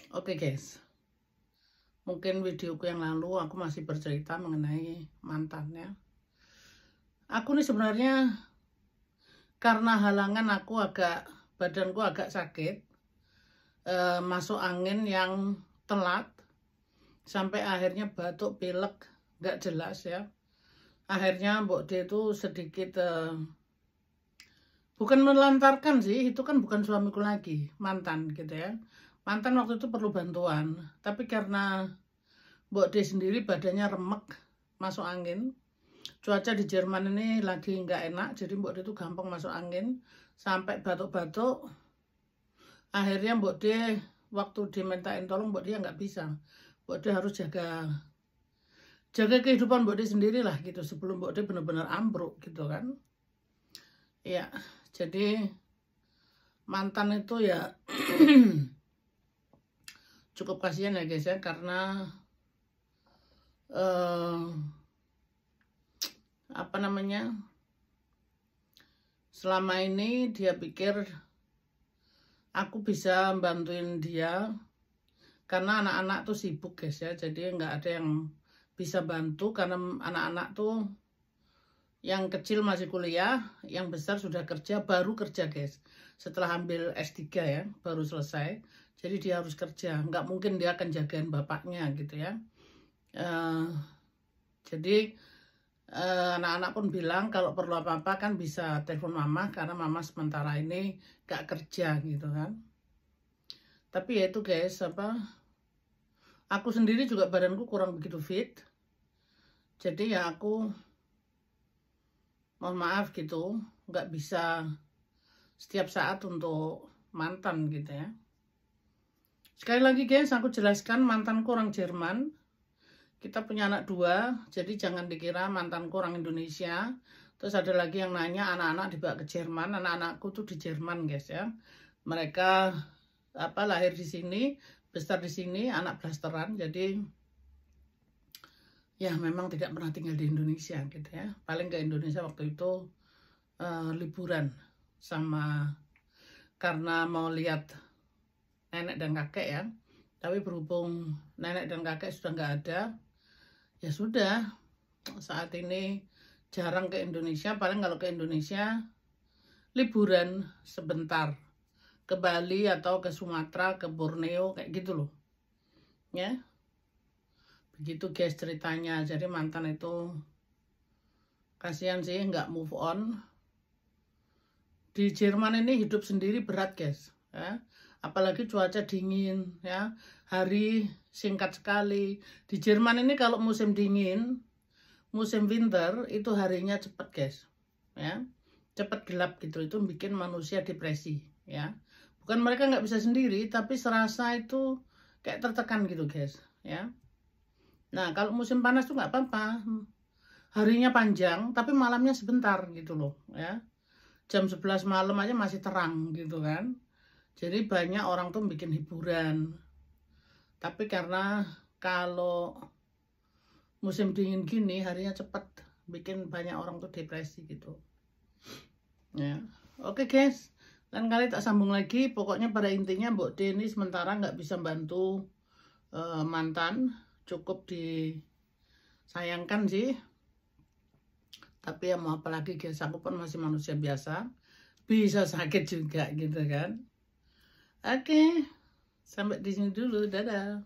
Oke guys, mungkin videoku yang lalu aku masih bercerita mengenai mantannya. Aku nih sebenarnya karena halangan badanku agak sakit, masuk angin yang telat, sampai akhirnya batuk pilek gak jelas ya. Akhirnya Mbok D itu sedikit bukan melantarkan sih, itu kan bukan suamiku lagi, mantan gitu ya. Mantan waktu itu perlu bantuan, tapi karena Mbok D sendiri badannya remek, masuk angin. Cuaca di Jerman ini lagi nggak enak, jadi Mbok D itu gampang masuk angin, sampai batuk-batuk. Akhirnya Mbok D waktu dimintain tolong, Mbok D nggak bisa. Mbok D harus jaga kehidupan Mbok D sendiri lah gitu, sebelum Mbok D benar-benar ambruk gitu kan. Ya, jadi mantan itu ya cukup kasihan ya guys ya, karena selama ini dia pikir aku bisa bantuin dia karena anak-anak tuh sibuk guys ya, jadi nggak ada yang bisa bantu karena anak-anak tuh yang kecil masih kuliah, yang besar sudah kerja, baru kerja guys, setelah ambil S3 ya, baru selesai, jadi dia harus kerja, nggak mungkin dia akan jagain bapaknya gitu ya. Jadi anak-anak pun bilang kalau perlu apa-apa kan bisa telepon mama, karena mama sementara ini gak kerja gitu kan. Tapi ya itu guys, aku sendiri juga badanku kurang begitu fit, jadi ya aku mohon maaf gitu, nggak bisa setiap saat untuk mantan gitu ya. Sekali lagi guys, aku jelaskan, mantanku orang Jerman. Kita punya anak 2, jadi jangan dikira mantanku orang Indonesia. Terus ada lagi yang nanya anak-anak dibawa ke Jerman. Anak-anakku tuh di Jerman guys ya. Mereka lahir di sini, besar di sini, anak blasteran. Jadi ya memang tidak pernah tinggal di Indonesia gitu ya. Paling ke Indonesia waktu itu liburan karena mau lihat nenek dan kakek ya. Tapi berhubung nenek dan kakek sudah nggak ada, ya sudah, saat ini jarang ke Indonesia. Paling kalau ke Indonesia liburan sebentar, ke Bali atau ke Sumatera, ke Borneo kayak gitu loh ya. Begitu guys ceritanya. Jadi mantan itu kasihan sih, nggak move on. Di Jerman ini hidup sendiri berat guys ya. Apalagi cuaca dingin ya, hari singkat sekali. Di Jerman ini kalau musim dingin, musim winter itu harinya cepet guys ya, cepet gelap gitu. Itu bikin manusia depresi ya. Bukan mereka nggak bisa sendiri, tapi serasa itu kayak tertekan gitu guys ya. Nah kalau musim panas tuh nggak apa-apa, harinya panjang tapi malamnya sebentar gitu loh ya. Jam 11 malam aja masih terang gitu kan. Jadi banyak orang tuh bikin hiburan. Tapi karena kalau musim dingin gini harinya cepet, bikin banyak orang tuh depresi gitu ya. Oke guys, lain kali tak sambung lagi. Pokoknya pada intinya Mbok D ini sementara nggak bisa bantu mantan, cukup disayangkan sih. Tapi ya mau apa lagi guys, aku pun masih manusia biasa, bisa sakit juga gitu kan. Oke, sampai di sini dulu, dadah.